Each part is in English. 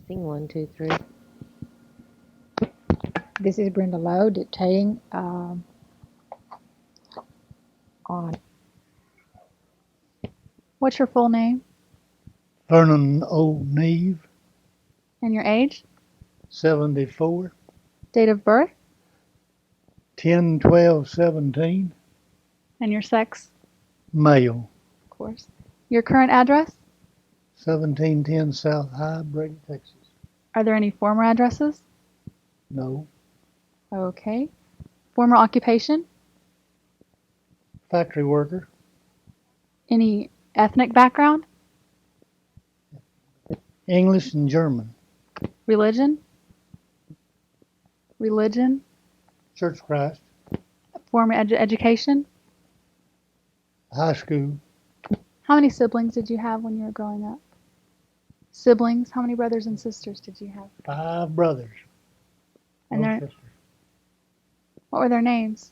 Sing 1, 2, 3. This is Brenda Lowe dictating on. What's your full name Vernon Neve, and your age? 74, Date of birth 10/12/17, and your sex, male, of course. Your current address? 1710 South High, Brady, Texas. Are there any former addresses? No. Okay. Former occupation? Factory worker, Any ethnic background? English and German. Religion? Religion? Church of Christ, Former education? high school, How many siblings did you have when you were growing up? Siblings? How many brothers and sisters did you have? 5 brothers, And no their, sisters. what were their names?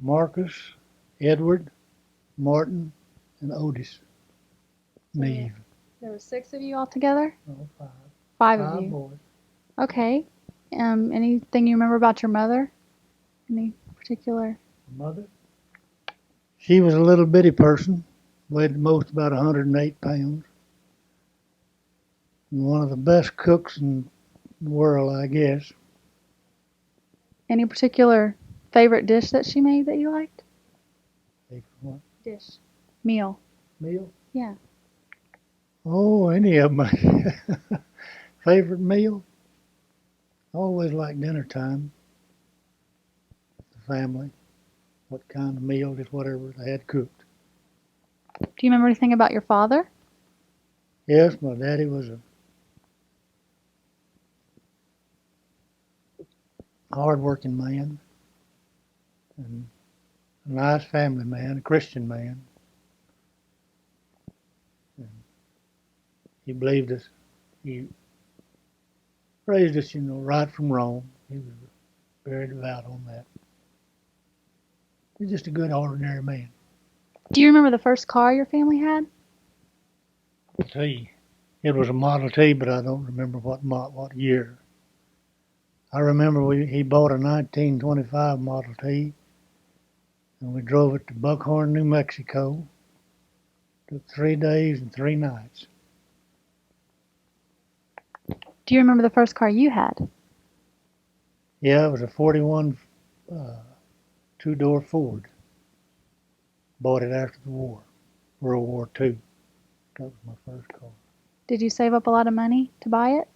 Marcus, Edward, Martin, and Otis So Neve. There were 6 of you all together? Oh, 5. 5 5 of you. boys. Okay. Anything you remember about your mother? Any particular? Mother? She was a little bitty person, weighed at most about 108 pounds. And one of the best cooks in the world, I guess. Any particular favorite dish that she made that you liked? What? Dish. Meal. Meal? Yeah. Oh, any of my favorite meal? I always like dinner time with the family. What kind of meal, just whatever they had cooked. Do you remember anything about your father? Yes, my daddy was a hard-working man and a nice family man, a Christian man. And he believed us. He raised us, right from wrong. He was very devout on that. He's just a good, ordinary man. Do you remember the first car your family had? T. It was a Model T, but I don't remember what year. I remember he bought a 1925 Model T, and we drove it to Buckhorn, New Mexico. Took 3 days and 3 nights. Do you remember the first car you had? Yeah, it was a 41 two-door Ford. Bought it after the war, World War II. That was my first car. Did you save up a lot of money to buy it?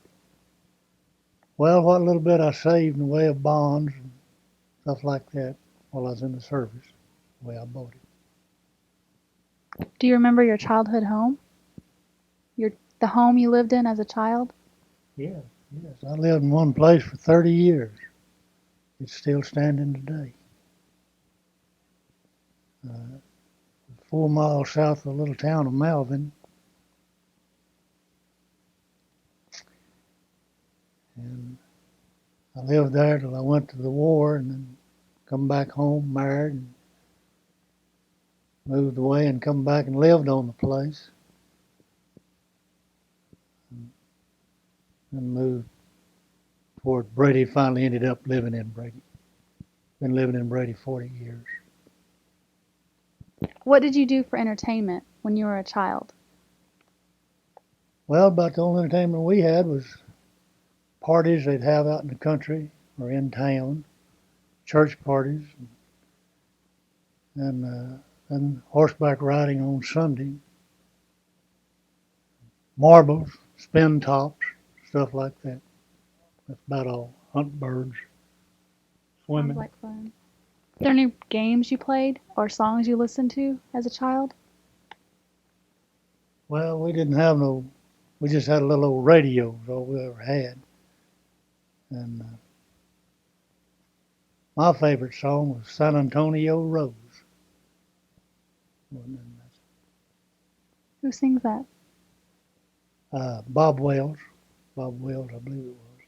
Well, what little bit I saved in the way of bonds and stuff like that while I was in the service, the way I bought it. Do you remember your childhood home? The home you lived in as a child? Yes. I lived in one place for 30 years. It's still standing today. 4 miles south of the little town of Malvin. And I lived there till I went to the war and then come back home, married, and moved away and come back and lived on the place. And moved toward Brady, finally ended up living in Brady. Been living in Brady 40 years. What did you do for entertainment when you were a child? Well, about the only entertainment we had was parties they'd have out in the country or in town, church parties, and horseback riding on Sunday, marbles, spin tops, stuff like that. That's about all. Hunt birds, swimming. Sounds like fun. Are there any games you played or songs you listened to as a child? Well, we didn't have no, we just had a little old radio, was all we ever had. And my favorite song was San Antonio Rose. Who sings that? Bob Wells. Bob Wells, I believe it was.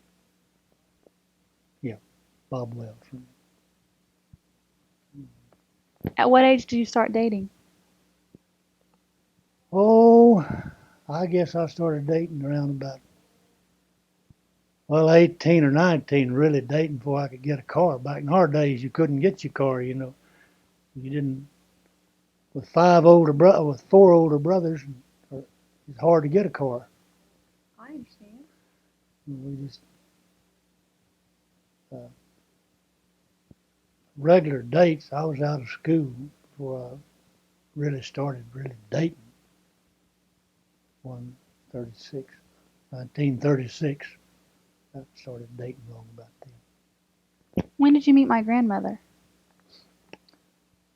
Yeah, Bob Wells. At what age did you start dating? Oh, I guess I started dating around about Well, 18 or 19, really dating before I could get a car. Back in our days, you couldn't get your car, you know. You didn't, with with four older brothers, it's hard to get a car. I understand. We just, uh, regular dates, I was out of school before I really started really dating. 136, 1936. I started dating long about then. When did you meet my grandmother?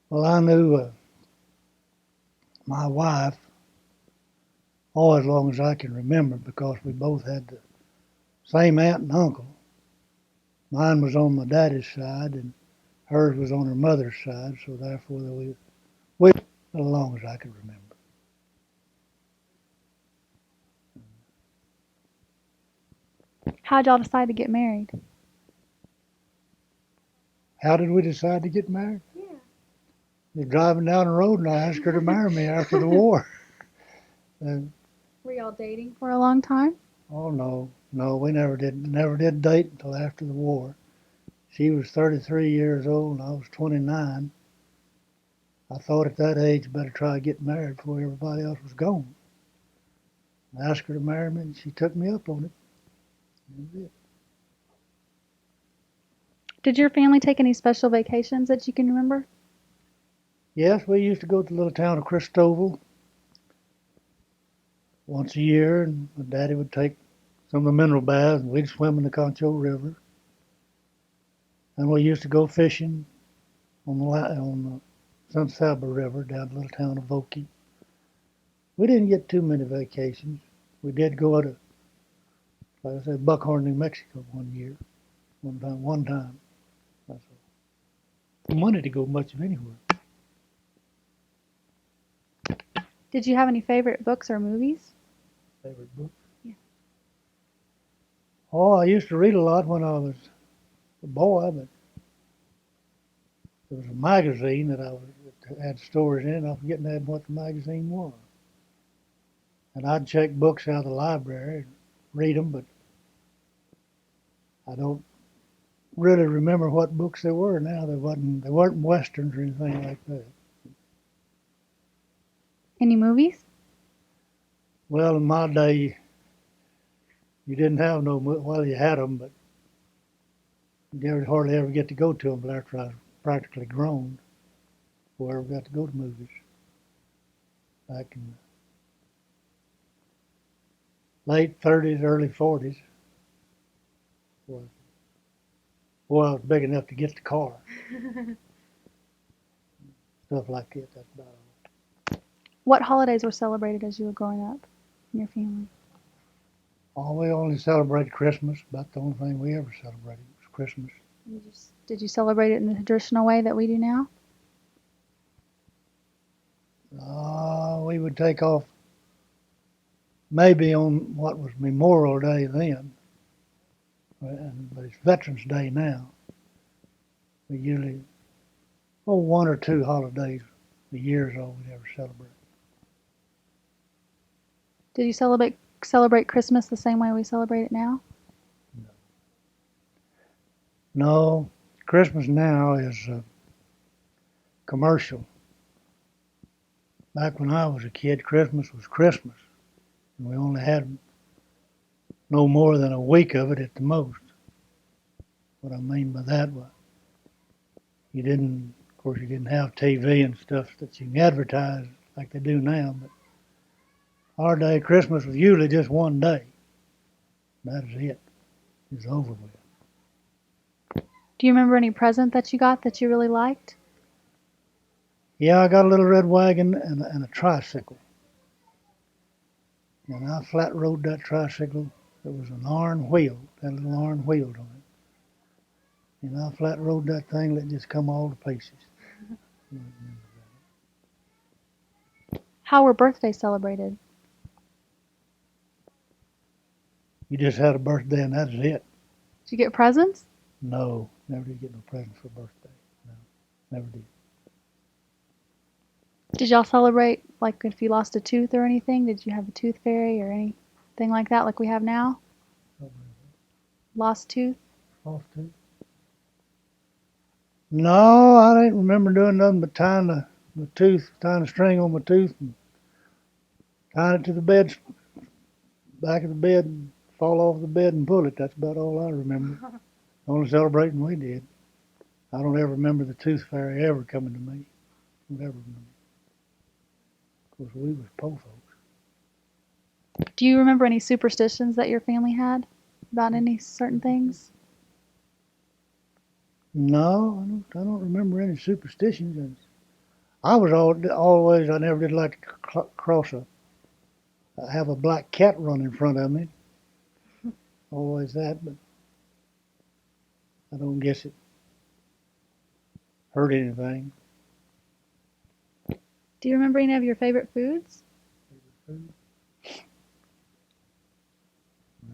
Well, I knew my wife all as long as I can remember because we both had the same aunt and uncle. Mine was on my daddy's side and hers was on her mother's side, so therefore we as long as I can remember. How'd y'all decide to get married? How did we decide to get married? Yeah. We were driving down the road and I asked her to marry me after the war. And, Were y'all dating for a long time? oh no, we never did date until after the war. She was 33 years old and I was 29. I thought at that age better try to get married before everybody else was gone. I asked her to marry me and she took me up on it. That was it. Did your family take any special vacations that you can remember? Yes, we used to go to the little town of Christoval once a year, and my daddy would take some of the mineral baths, and we'd swim in the Concho River. And we used to go fishing on the San Saba River down to the little town of Voki. We didn't get too many vacations. We did go to, like I said, Buckhorn, New Mexico one year, one time. That's all. Money to go much of anywhere. Did you have any favorite books or movies? Favorite book? Yeah. Oh, I used to read a lot when I was a boy, but there was a magazine that had stories in it. I forget what the magazine was. And I'd check books out of the library and read them, but I don't really remember what books they were now. They weren't westerns or anything like that. Any movies? Well, in my day, you didn't have well, you had them, but you never hardly ever get to go to them after I was practically grown. Before I ever got to go to movies. Back in the late 30s, early 40s. Boy, I was big enough to get the car. Stuff like that. That's about all. What holidays were celebrated as you were growing up in your family? Oh, we only celebrated Christmas. About the only thing we ever celebrated was Christmas. Did you celebrate it in the traditional way that we do now? We would take off maybe on what was Memorial Day then, but it's Veterans Day now. We usually, one or two holidays a year is all we ever celebrate. Did you celebrate Christmas the same way we celebrate it now? No, Christmas now is commercial. Back when I was a kid, Christmas was Christmas, and we only had no more than a week of it at the most. What I mean by that was of course, you didn't have TV and stuff that you can advertise like they do now, but our day, Christmas was usually just one day. That is it. It's over with. Do you remember any present that you got that you really liked? Yeah, I got a little red wagon and a tricycle. And I flat rode that tricycle. It was an iron wheel, had little iron wheels on it. And I flat rode that thing, let it just come all to pieces. How were birthdays celebrated? You just had a birthday and that's it. Did you get presents? No, never did get no presents for birthday. No, never did. Did y'all celebrate, like, if you lost a tooth or anything? Did you have a tooth fairy or anything like that like we have now? Lost tooth? Lost tooth. No, I didn't remember doing nothing but tying tying a string on my tooth and tying it to the bed, back of the bed, and fall off the bed and pull it. That's about all I remember. Only celebrating we did. I don't ever remember the tooth fairy ever coming to me. Don't ever remember. Of course, we was poor folks. Do you remember any superstitions that your family had about any certain things? No, I don't remember any superstitions. I was always, I never did like to cross have a black cat run in front of me. Always that, but I don't guess it hurt anything. Do you remember any of your favorite foods?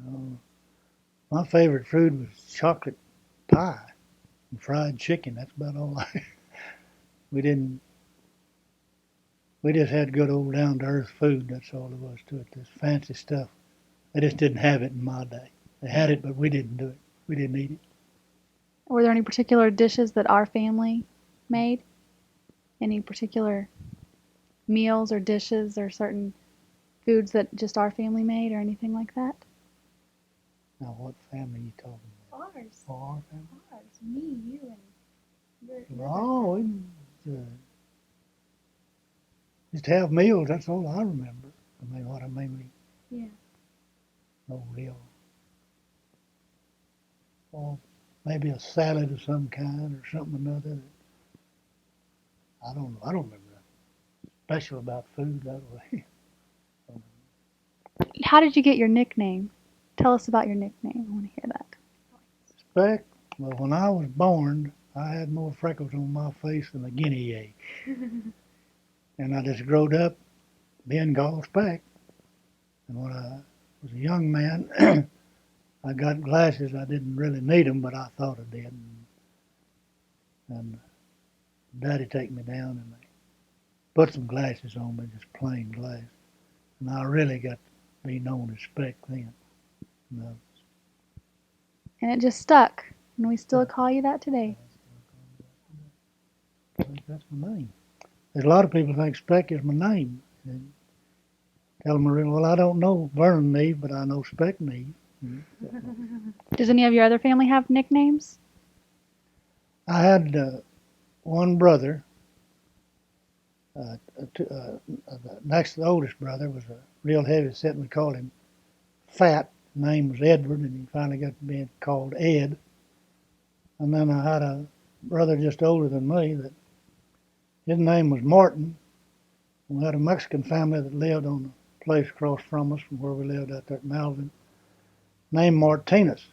No. My favorite food was chocolate pie and fried chicken. That's about all we didn't, we just had good old down to earth food. That's all there was to it. This fancy stuff. They just didn't have it in my day. They had it, but we didn't do it. We didn't eat it. Were there any particular dishes that our family made? Any particular meals or dishes or certain foods that just our family made or anything like that? Now, what family are you talking about? Ours. Oh, our family? Ours. Me, you, and your Oh, we just have meals. That's all I remember. I mean, what I mean, Yeah. no real. Or maybe a salad of some kind or something or another. I don't know. I don't remember nothing special about food that way. How did you get your nickname? Tell us about your nickname. I want to hear that. Speck, well, when I was born, I had more freckles on my face than a guinea egg. And I just growed up being called Speck. And when I was a young man, I got glasses. I didn't really need them, but I thought I did. And Daddy take me down and they put some glasses on me, just plain glass. And I really got to be known as Speck then. You know, And it just stuck. And we still call you that today. I think that's my name. There's a lot of people think Speck is my name. And tell them, well, I don't know Vernon Neve, but I know Speck Neve. Does any of your other family have nicknames? I had one brother. The next oldest brother was a real heavy set. We called him Fat. His name was Edward, and he finally got to being called Ed. And then I had a brother just older than me that his name was Martin. We had a Mexican family that lived on a place across from us from where we lived out there at Malvern, named Martinez.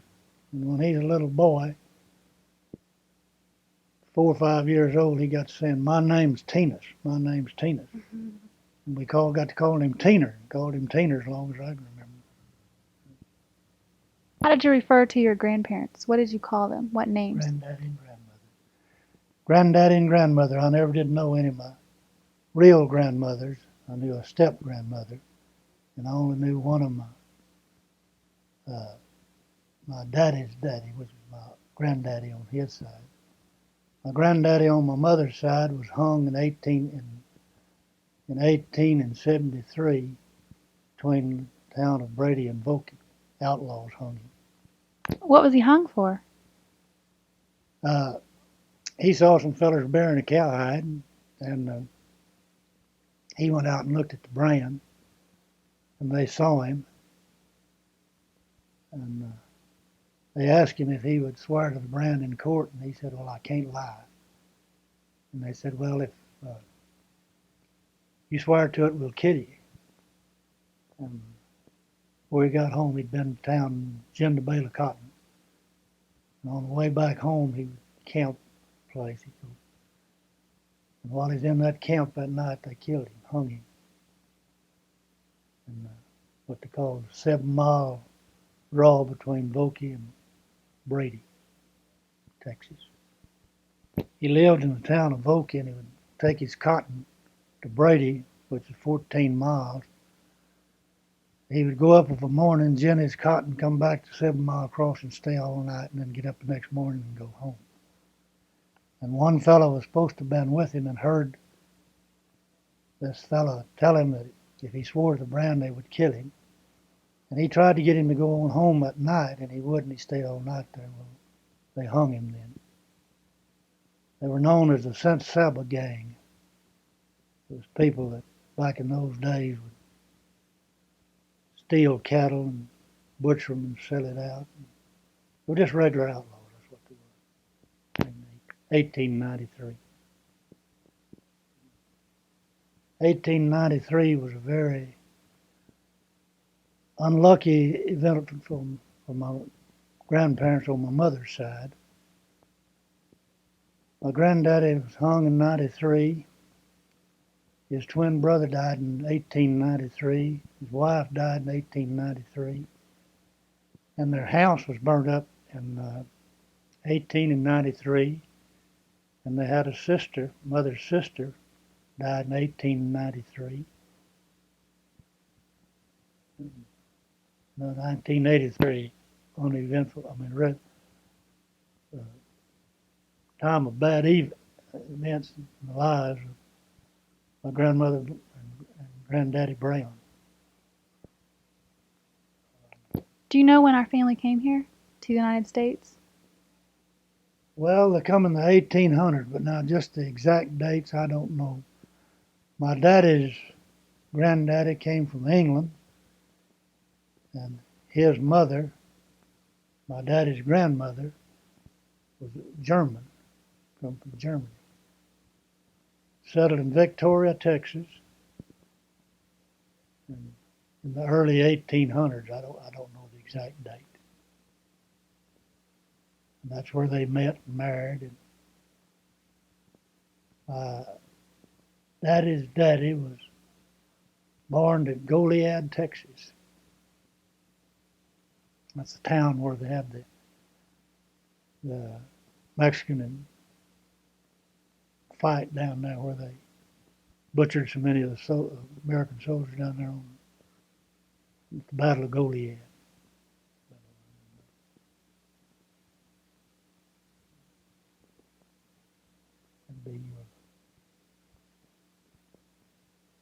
And when he's a little boy, 4 or 5 years old, he got to saying, "My name's Tinas. My name's Tinas." And we got to calling him Teener. Called him Teener as long as I can remember. How did you refer to your grandparents? What did you call them? What names? Granddaddy and grandmother. Granddaddy and grandmother. I never did know any of my real grandmothers. I knew a step grandmother, and I only knew one of my daddy's daddy, which was my granddaddy on his side. My granddaddy on my mother's side was hung in 1873 between the town of Brady and Vokey. Outlaws hung him. What was he hung for? He saw some fellers burying a cowhide, and he went out and looked at the brand, and they saw him, and they asked him if he would swear to the brand in court, and he said, "Well, I can't lie." And they said, "Well, if you swear to it, we'll kill you." And before he got home, he'd been to town and ginned a bale of cotton. And on the way back home, he would count the place. And while he's in that camp that night, they killed him, hung him. And what they call the 7 mile draw between Vokey and Brady, Texas. He lived in the town of Vokey, and he would take his cotton to Brady, which is 14 miles. he would go up of a morning, gin his cotton, come back to 7 Mile Crossing, stay all night, and then get up the next morning and go home. And one fellow was supposed to have been with him and heard this fellow tell him that if he swore to the brand, they would kill him. And he tried to get him to go on home at night, and he wouldn't. He stayed all night there. Well, they hung him then. They were known as the St. Saba gang. It was people that back in those days would steal cattle and butcher them and sell it out. They were just regular outlaws, that's what they were. In 1893. 1893 was a very unlucky event for my grandparents on my mother's side. My granddaddy was hung in 93. His twin brother died in 1893. His wife died in 1893. And their house was burned up in 1893. And they had a sister, mother's sister, died in 1893. No, 1983, uneventful. Time of bad events in the lives of my grandmother and granddaddy Brown. Do you know when our family came here to the United States? Well, they come in the 1800s, but now just the exact dates I don't know. My daddy's granddaddy came from England, and his mother, my daddy's grandmother, was German, come from Germany. Settled in Victoria, Texas, in the early 1800s. I don't know the exact date. And that's where they met and married. And daddy's daddy was born in Goliad, Texas. That's the town where they have the Mexican fight down there, where they butchered so many of the American soldiers down there on the Battle of Goliad.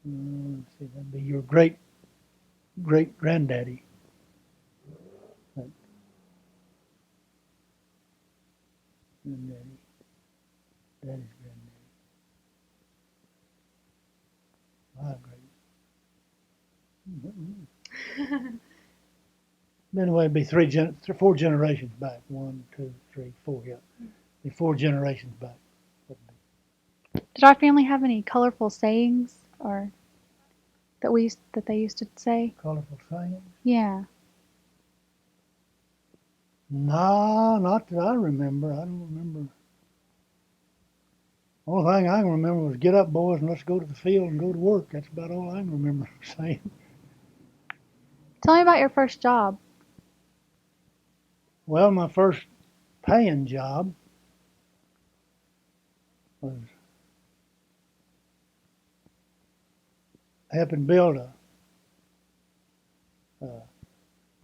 That'd be your great granddaddy. Granddaddy, daddy's granddaddy. My great. Anyway, it'd be four generations back. 1, 2, 3, 4. Yeah, be 4 generations back. Did our family have any colorful sayings or that they used to say? Colorful sayings? Yeah. No, not that I remember. I don't remember. The only thing I can remember was get up, boys, and let's go to the field and go to work. That's about all I can remember saying. Tell me about your first job. Well, my first paying job was helping build a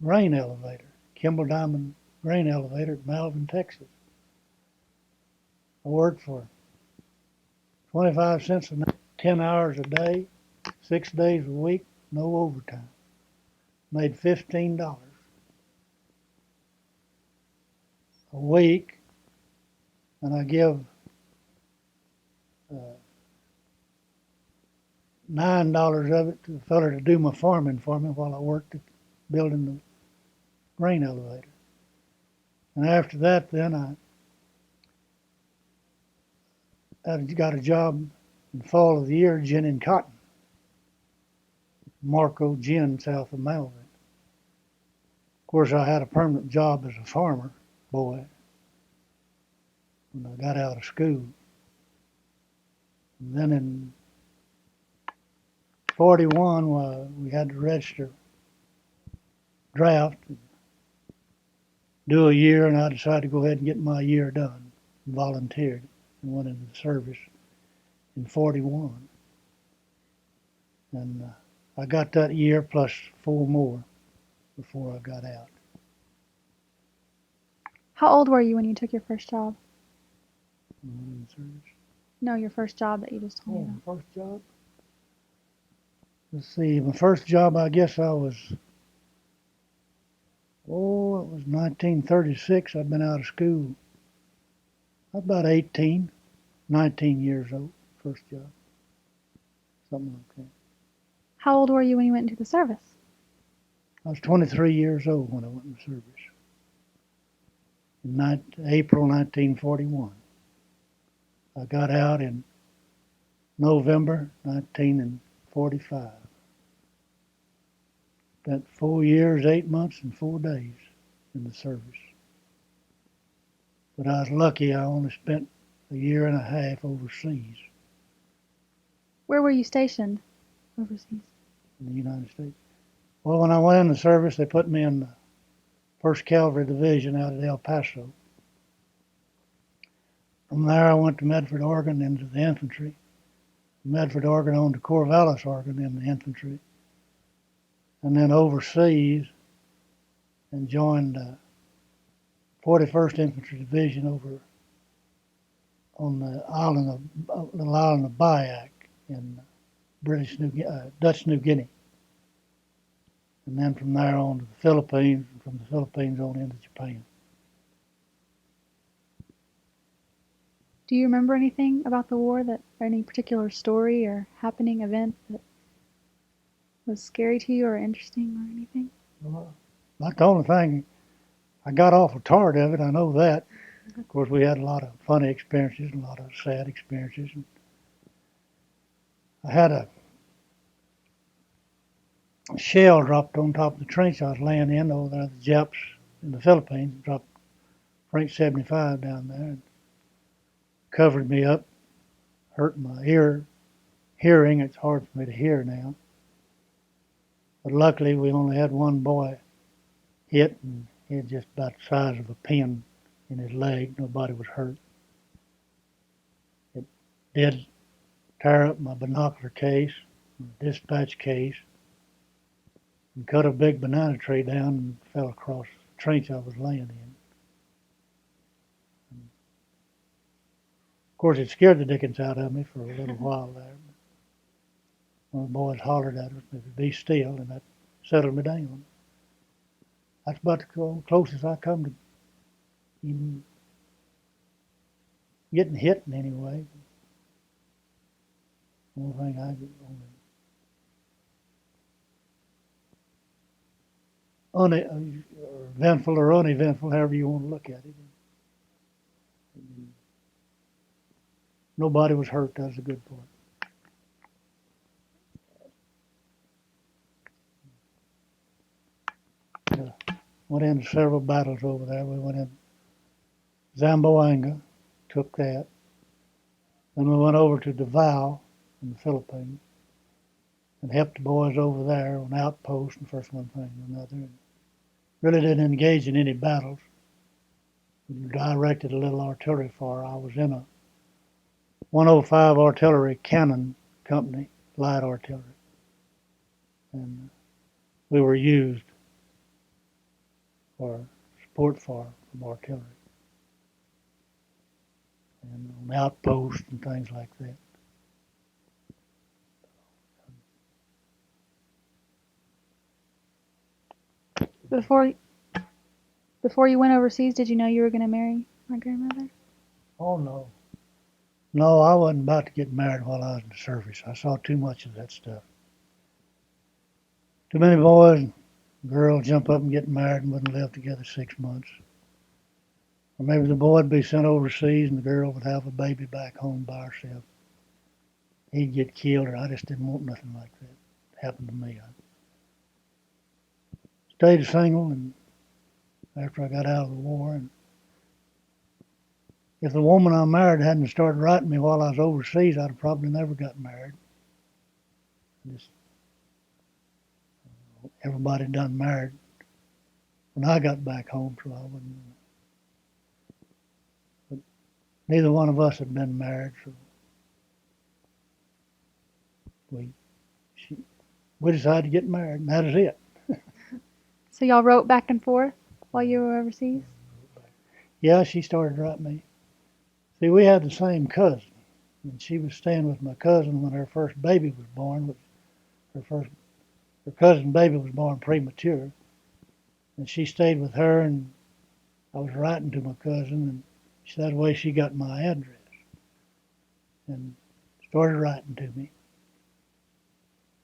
grain elevator, Kimball Diamond grain elevator at Malvern, Texas. I worked for 25 cents a night, 10 hours a day, 6 days a week, no overtime. Made $15 a week, and I give $9 of it to the fella to do my farming for me while I worked at building the grain elevator. And after that, then I got a job in the fall of the year ginning cotton. Marco Gin, south of Malvern. Of course, I had a permanent job as a farmer boy when I got out of school. And then in 41, we had to register draft and do a year, and I decided to go ahead and get my year done. Volunteered and went into the service in 41. And I got that year plus 4 more before I got out. How old were you when you took your first job? In the service. No, your first job that you just told me Oh, about. my first job? Let's see, my first job, I guess I was, it was 1936. I'd been out of school. About 18, 19 years old, first job. Something like that. How old were you when you went into the service? I was 23 years old when I went in the service. In April 1941. I got out in November 1945. Spent 4 years, 8 months, and 4 days in the service. But I was lucky I only spent a year and a half overseas Where were you stationed overseas? in the United States. Well, when I went in the service, they put me in the 1st Cavalry Division out at El Paso. From there, I went to Medford, Oregon, into the infantry. From Medford, Oregon, on to Corvallis, Oregon, in the infantry. And then overseas and joined 41st Infantry Division over on the little island of Biak in Dutch New Guinea. And then from there on to the Philippines, and from the Philippines on into Japan. Do you remember anything about the war or any particular story or happening event that was scary to you or interesting or anything? That's the only thing. I got awful tired of it, I know that. Of course, we had a lot of funny experiences and a lot of sad experiences. And I had a shell dropped on top of the trench I was laying in over there. The Japs in the Philippines dropped Frank 75 down there and covered me up, hurt my hearing. It's hard for me to hear now. But luckily, we only had one boy hit, and he had just about the size of a pin in his leg. Nobody was hurt. It did tear up my binocular case, my dispatch case, and cut a big banana tree down and fell across the trench I was laying in. Of course, it scared the dickens out of me for a little while there. One of the boys hollered at us, "Be still," and that settled me down. That's about the closest I come to even getting hit in any way. The only thing I get eventful or uneventful, however you want to look at it. Nobody was hurt. That was a good part. Went into several battles over there. We went in Zamboanga, took that. Then we went over to Davao in the Philippines and helped the boys over there on outposts and first one thing and another. And really didn't engage in any battles. We directed a little artillery fire. I was in a 105 artillery cannon company, light artillery. And we were used for support fire from artillery. And on outposts and things like that. Before you went overseas, did you know you were going to marry my grandmother? Oh, no. No, I wasn't about to get married while I was in the service. I saw too much of that stuff. Too many boys and girls jump up and get married and wouldn't live together 6 months. Or maybe the boy would be sent overseas and the girl would have a baby back home by herself. He'd get killed, or I just didn't want nothing like that to happen to me. I stayed single and after I got out of the war. And if the woman I married hadn't started writing me while I was overseas, I'd have probably never got married. Just everybody done married when I got back home, so I wouldn't. But neither one of us had been married, so she we decided to get married, and that is it. So y'all wrote back and forth while you were overseas? Yeah, she started writing me. See, we had the same cousin, and she was staying with my cousin when her first baby was born. Her cousin baby was born premature, and she stayed with her, and I was writing to my cousin, and that way she got my address and started writing to me.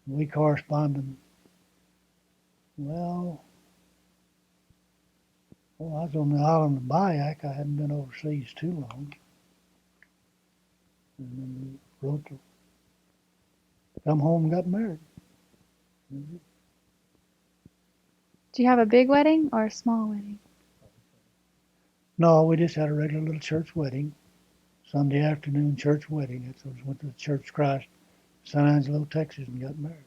We corresponded. Well, I was on the island of Bayak. I hadn't been overseas too long. And then we wrote to come home and got married. Do you have a big wedding or a small wedding? No, we just had a regular little church wedding. Sunday afternoon church wedding. That's what we went to the Church of Christ, San Angelo, Texas, and got married.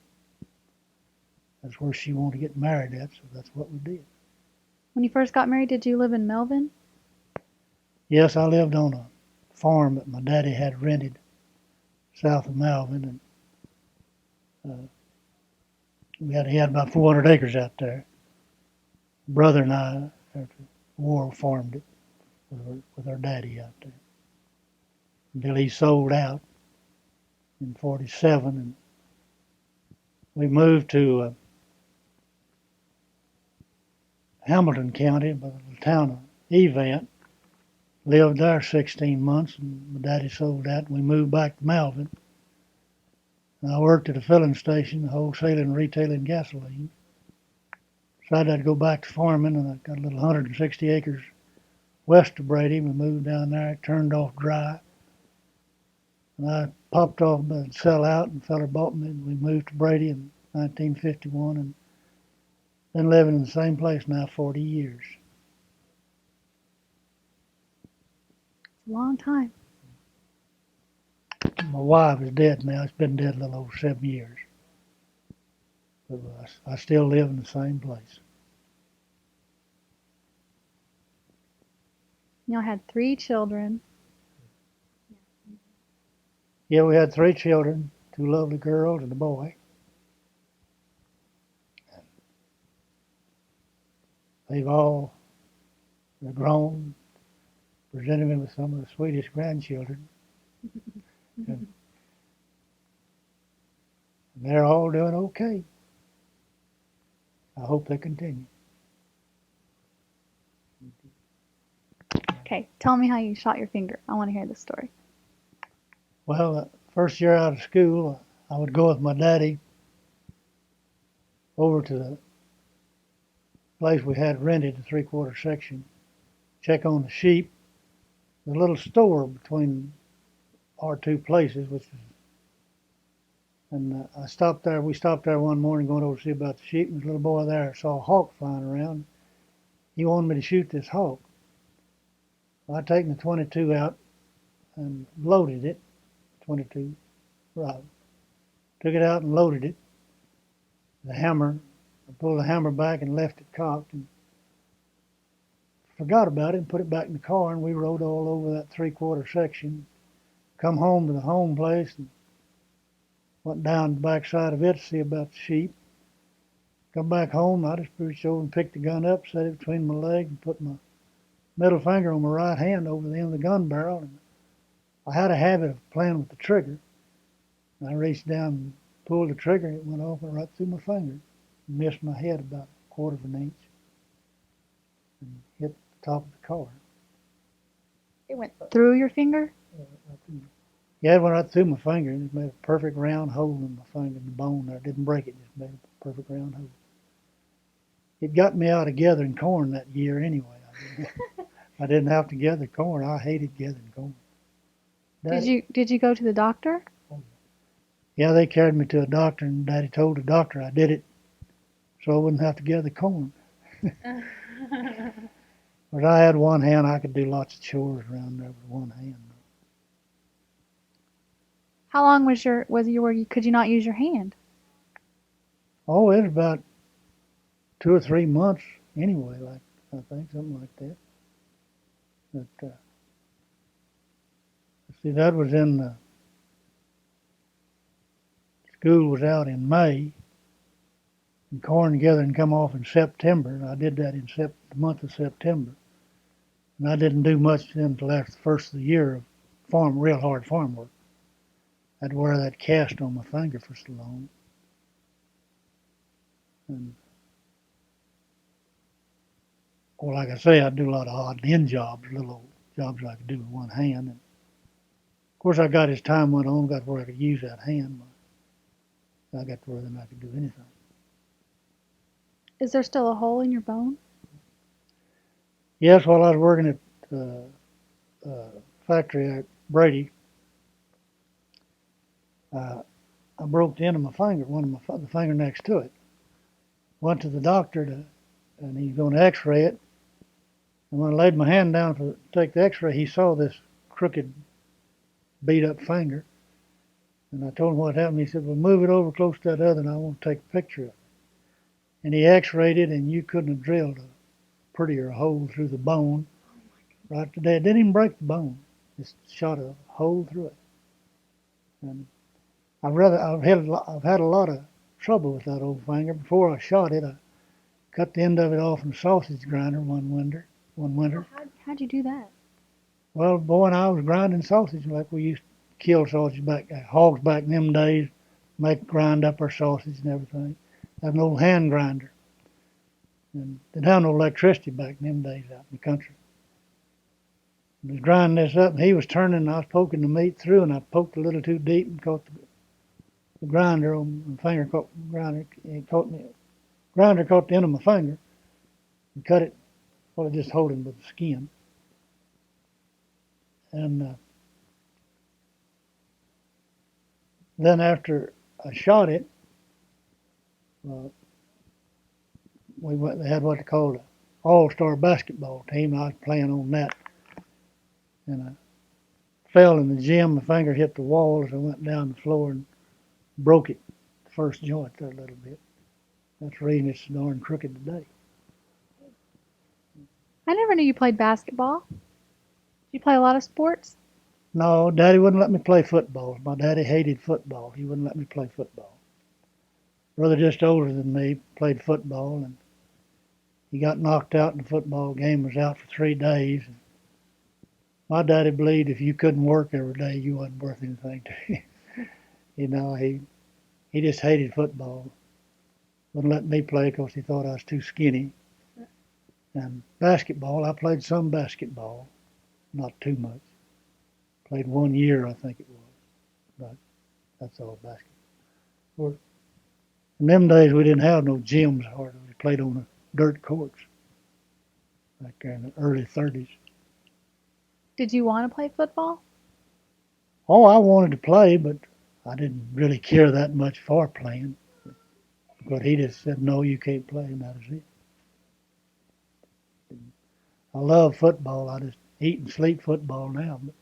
That's where she wanted to get married at, so that's what we did. When you first got married, did you live in Melvin? Yes, I lived on a farm that my daddy had rented south of Melvin, and he had about 400 acres out there. Brother and I, after the war, farmed it with our daddy out there until he sold out in '47, and we moved to Hamilton County, by the town of Evant. Lived there 16 months, and my daddy sold that, and we moved back to Melvin. And I worked at a filling station, wholesaling and retailing gasoline. Decided I'd go back to farming, and I got a little 160 acres west of Brady. We moved down there, it turned off dry. And I popped off and sell out, and a feller bought me, and we moved to Brady in 1951, and been living in the same place now 40 years. It's a long time. My wife is dead now. It's been dead a little over 7 years. But I still live in the same place. Y'all had 3 children. Yeah, we had 3 children, 2 lovely girls and a boy. They've all grown, presented me with some of the sweetest grandchildren. And they're all doing okay. I hope they continue. Okay, tell me how you shot your finger. I want to hear this story. Well, first year out of school, I would go with my daddy over to the place we had rented, the 3/4 section, check on the sheep. There's a little store between our 2 places, and I stopped there. We stopped there one morning going over to see about the sheep, and this little boy there saw a hawk flying around. He wanted me to shoot this hawk. I taken the 22 out and loaded it, 22 right. Took it out and loaded it. The hammer, I pulled the hammer back and left it cocked, and forgot about it and put it back in the car, and we rode all over that 3/4 section. Come home to the home place and went down the backside of it to see about the sheep. Come back home, I just reached over and picked the gun up, set it between my legs, and put my middle finger on my right hand over the end of the gun barrel. And I had a habit of playing with the trigger. And I reached down and pulled the trigger, and it went off and right through my finger. Missed my head about a quarter of an inch and hit the top of the car. It went through your finger? Yeah, it went right through my finger, and it made a perfect round hole in my finger, the bone there. It didn't break it, just made a perfect round hole. It got me out of gathering corn that year anyway. I didn't have to gather corn. I hated gathering corn. Did you go to the doctor? Yeah, they carried me to a doctor, and Daddy told the doctor I did it so I wouldn't have to gather corn. But I had one hand, I could do lots of chores around there with one hand. How long was could you not use your hand? Oh, it was about 2 or 3 months anyway, like I think, something like that. But see, that was in school was out in May, and corn together and come off in September. And I did that in the month of September. And I didn't do much until after the first of the year of real hard farm work. I'd wear that cast on my finger for so long. And, well, like I say, I do a lot of odd end jobs, little old jobs I could do with one hand. And of course, I got as time went on, got where I could use that hand. I got to where then I could do anything. Is there still a hole in your bone? Yes, while I was working at the factory at Brady, I broke the end of my finger, the finger next to it. Went to the doctor and he's going to X-ray it. And when I laid my hand down to take the X-ray, he saw this crooked, beat-up finger. And I told him what happened. He said, "Well, move it over close to that other, and I want to take a picture of it." And he X-rayed it, and you couldn't have drilled a prettier hole through the bone. Right today, it didn't even break the bone; just shot a hole through it. And I've had a lot of trouble with that old finger. Before I shot it, I cut the end of it off in a sausage grinder one winter. How'd you do that? Well, boy, and I was grinding sausage like we used to kill sausage hogs back in them days, grind up our sausage and everything. Had an old hand grinder. And didn't have no electricity back in them days out in the country. I was grinding this up, and he was turning, and I was poking the meat through, and I poked a little too deep and caught the grinder on my finger. Caught the grinder, it caught me. Grinder caught the end of my finger and cut it. Well, just holding with the skin. And then after I shot it, they had what they called an all-star basketball team. I was playing on that, and I fell in the gym. My finger hit the wall as I went down the floor and broke it, the first joint there a little bit. That's the reason it's so darn crooked today. I never knew you played basketball. Did you play a lot of sports? No, Daddy wouldn't let me play football. My daddy hated football. He wouldn't let me play football. Brother just older than me played football, and he got knocked out in the football game, was out for 3 days. And my daddy believed if you couldn't work every day, you wasn't worth anything to him. He just hated football. Wouldn't let me play because he thought I was too skinny. And basketball, I played some basketball, not too much. Played 1 year, I think it was. But that's all basketball. In them days, we didn't have no gyms hardly. We played on the dirt courts back there in the early 30s. Did you want to play football? Oh, I wanted to play, but I didn't really care that much for playing. But he just said, "No, you can't play," and that was it. I love football. I just eat and sleep football now. But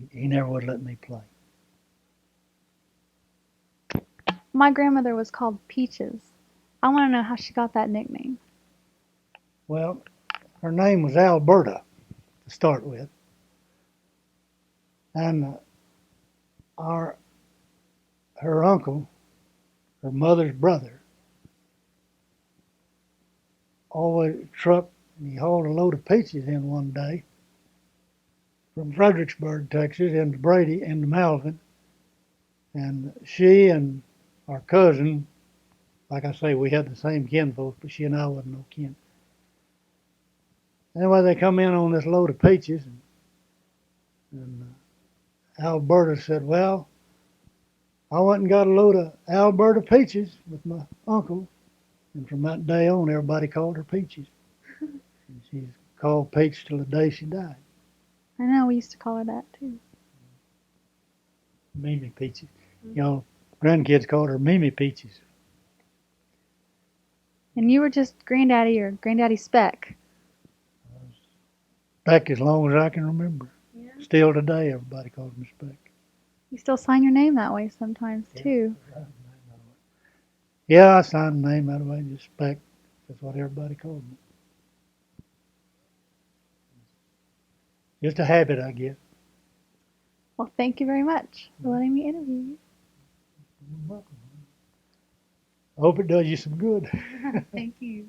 he never would let me play. My grandmother was called Peaches. I want to know how she got that nickname. Well, her name was Alberta to start with, and her uncle, her mother's brother, always trucked, and he hauled a load of peaches in one day from Fredericksburg, Texas, into Brady, into Malvern, and she and our cousin, like I say, we had the same kinfolk, but she and I wasn't no kin. Anyway, they come in on this load of peaches, and Alberta said, "Well, I went and got a load of Alberta peaches with my uncle," and from that day on, everybody called her Peaches. And she's called Peach till the day she died. I know, we used to call her that too. Mimi Peaches. You know, grandkids called her Mimi Peaches. And you were just Granddaddy or Granddaddy Speck. Back as long as I can remember. Yeah. Still today, everybody calls me Speck. You still sign your name that way sometimes too. Yeah, I signed the name that way, just Speck. That's what everybody called me. Just a habit, I guess. Well, thank you very much for letting me interview you. I hope it does you some good. Thank you.